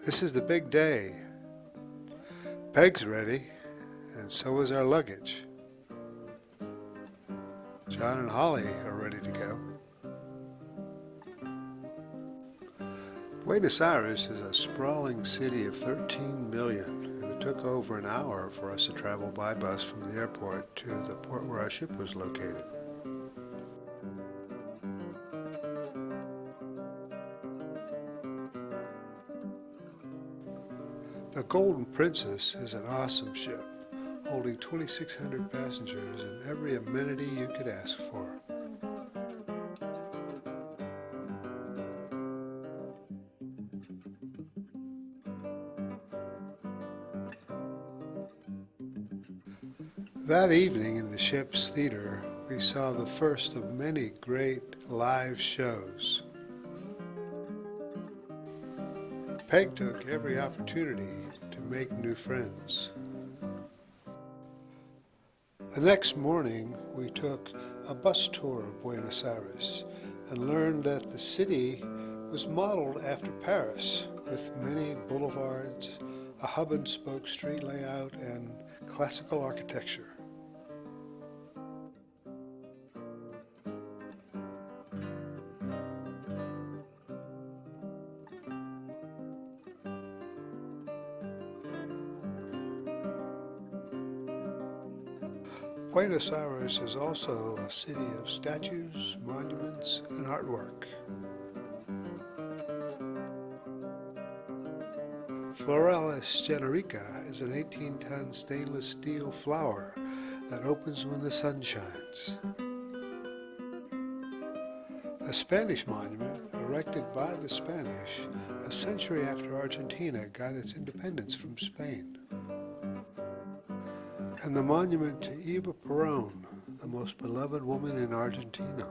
This is the big day. Peg's ready, and so is our luggage. John and Holly are ready to go. Buenos Aires is a sprawling city of 13 million, and it took over an hour for us to travel by bus from the airport to the port where our ship was located. The Golden Princess is an awesome ship, holding 2,600 passengers and every amenity you could ask for. That evening in the ship's theater, we saw the first of many great live shows. Peg took every opportunity to make new friends. The next morning, we took a bus tour of Buenos Aires and learned that the city was modeled after Paris, with many boulevards, a hub-and-spoke street layout, and classical architecture. Buenos Aires is also a city of statues, monuments, and artwork. Floralis generica is an 18-ton stainless steel flower that opens when the sun shines. A Spanish monument erected by the Spanish a century after Argentina got its independence from Spain. And the monument to Eva Perón, the most beloved woman in Argentina.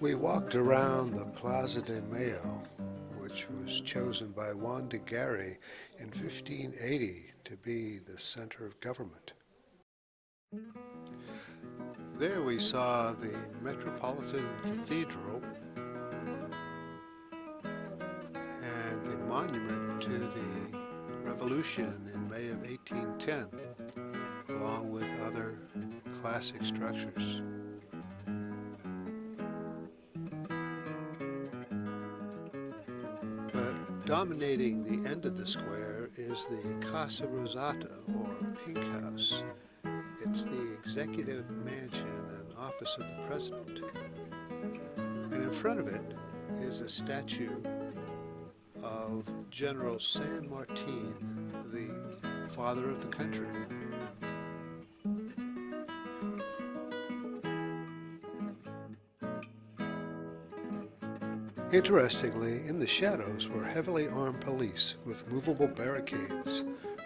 We walked around the Plaza de Mayo, which was chosen by Juan de Garay in 1580 to be the center of government. There we saw the Metropolitan Cathedral and the monument to the Revolution in May of 1810, along with other classic structures. But dominating the end of the square is the Casa Rosata, or Pink House. It's the executive mansion and office of the president. And in front of it is a statue of General San Martin, the father of the country. Interestingly, in the shadows were heavily armed police with movable barricades,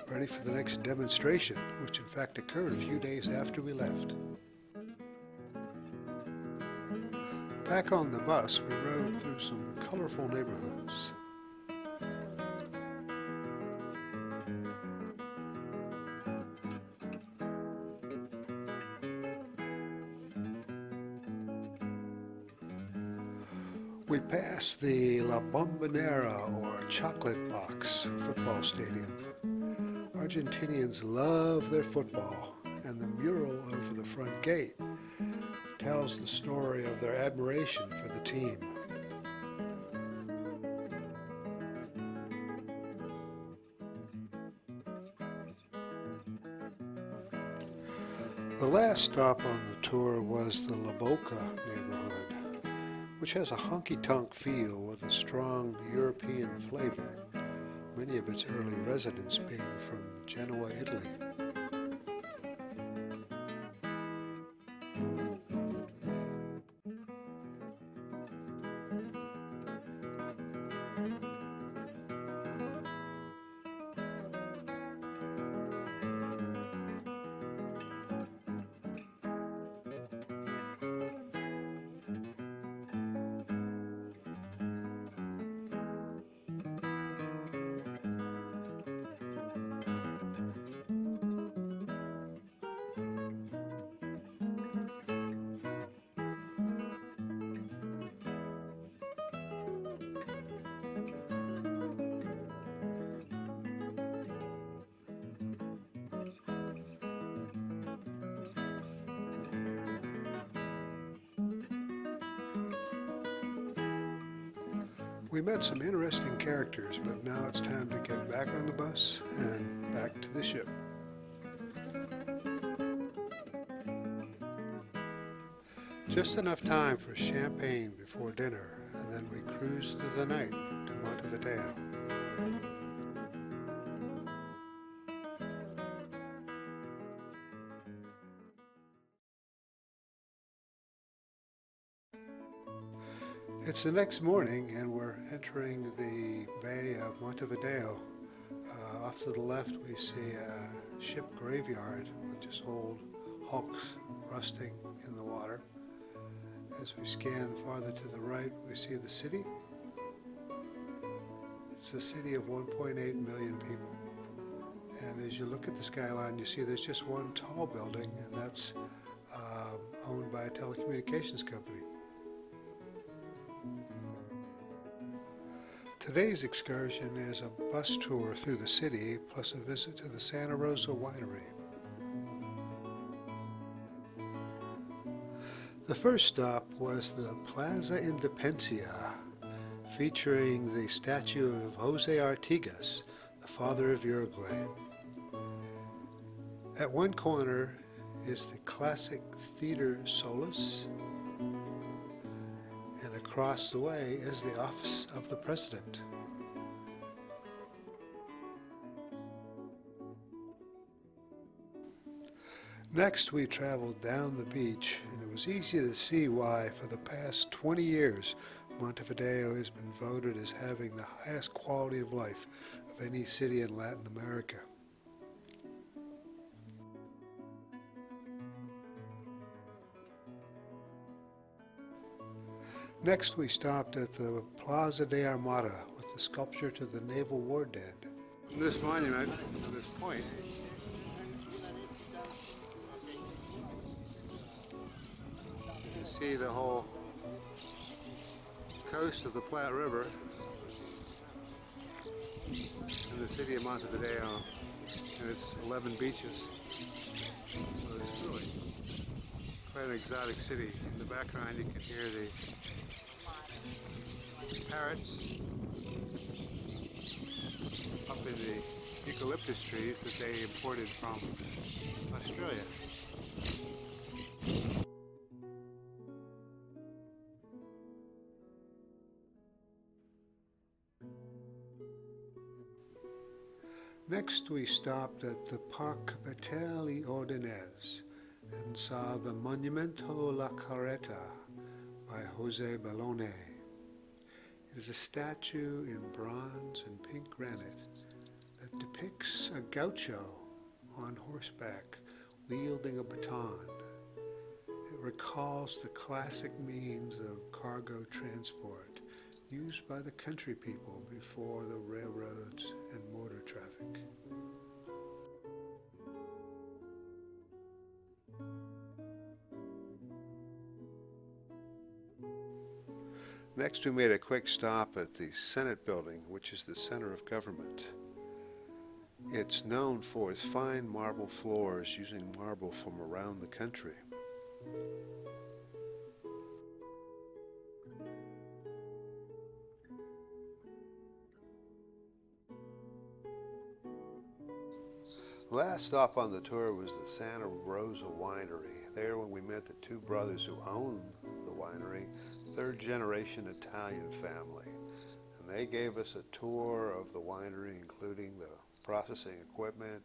ready for the next demonstration, which in fact occurred a few days after we left. Back on the bus, we rode through some colorful neighborhoods. We passed the La Bombonera, or Chocolate Box, football stadium. Argentinians love their football, and the mural over the front gate tells the story of their admiration for the team. The last stop on the tour was the La Boca neighborhood, which has a honky-tonk feel with a strong European flavor, many of its early residents being from Genoa, Italy. We met some interesting characters, but now it's time to get back on the bus and back to the ship. Just enough time for champagne before dinner, and then we cruise through the night to Montevideo. It's the next morning, and we're entering the bay of Montevideo. Off to the left, we see a ship graveyard with just old hulks rusting in the water. As we scan farther to the right, we see the city. It's a city of 1.8 million people. And as you look at the skyline, you see there's just one tall building, and that's owned by a telecommunications company. Today's excursion is a bus tour through the city, plus a visit to the Santa Rosa Winery. The first stop was the Plaza Independencia, featuring the statue of Jose Artigas, the father of Uruguay. At one corner is the classic Theater Solis, and across the way is the office of the president. Next, we traveled down the beach, and it was easy to see why, for the past 20 years, Montevideo has been voted as having the highest quality of life of any city in Latin America. Next, we stopped at the Plaza de Armada with the sculpture to the naval war dead. This monument, this point, you see the whole coast of the Platte River in the city of Montevideo and its 11 beaches. So it's really quite an exotic city. In the background you can hear the parrots up in the eucalyptus trees that they imported from Australia. Next, we stopped at the Parc Betel y Ordonez and saw the Monumento La Carreta by Jose Bellone. It is a statue in bronze and pink granite that depicts a gaucho on horseback wielding a baton. It recalls the classic means of cargo transport used by the country people before the railroads and motor traffic. Next, we made a quick stop at the Senate building, which is the center of government. It's known for its fine marble floors using marble from around the country. Last stop on the tour was the Santa Rosa Winery. There when we met the two brothers who own the winery, third-generation Italian family. And they gave us a tour of the winery, including the processing equipment,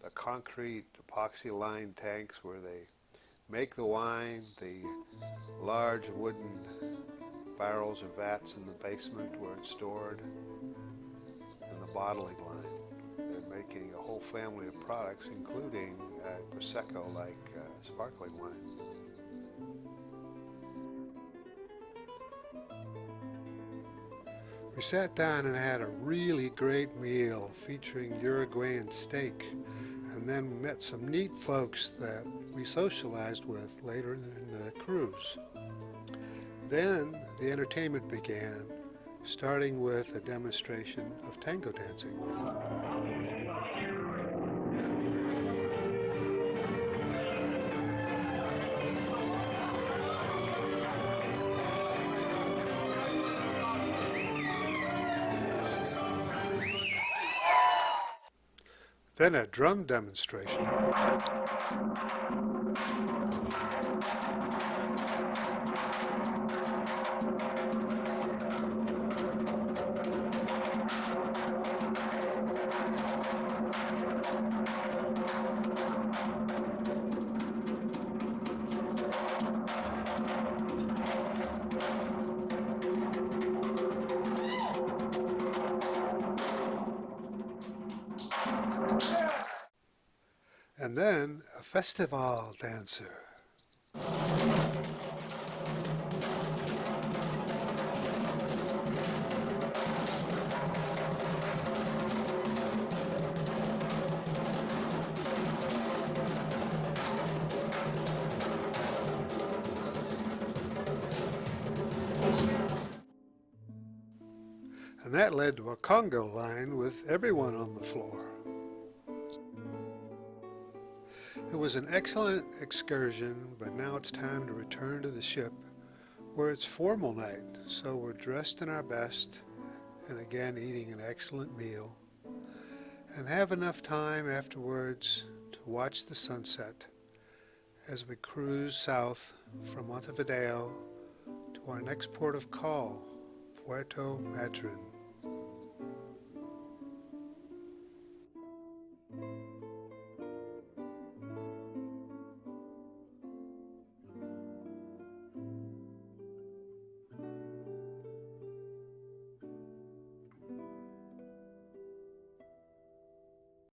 the concrete epoxy-lined tanks where they make the wine, the large wooden barrels or vats in the basement where it's stored, and the bottling line. They're making a whole family of products, including Prosecco-like sparkling wine. We sat down and had a really great meal featuring Uruguayan steak, and then met some neat folks that we socialized with later in the cruise. Then the entertainment began, starting with a demonstration of tango dancing. Then a drum demonstration. And then a festival dancer. And that led to a Congo line with everyone on the floor. It was an excellent excursion, but now it's time to return to the ship where it's formal night, so we're dressed in our best and again eating an excellent meal and have enough time afterwards to watch the sunset as we cruise south from Montevideo to our next port of call, Puerto Madryn.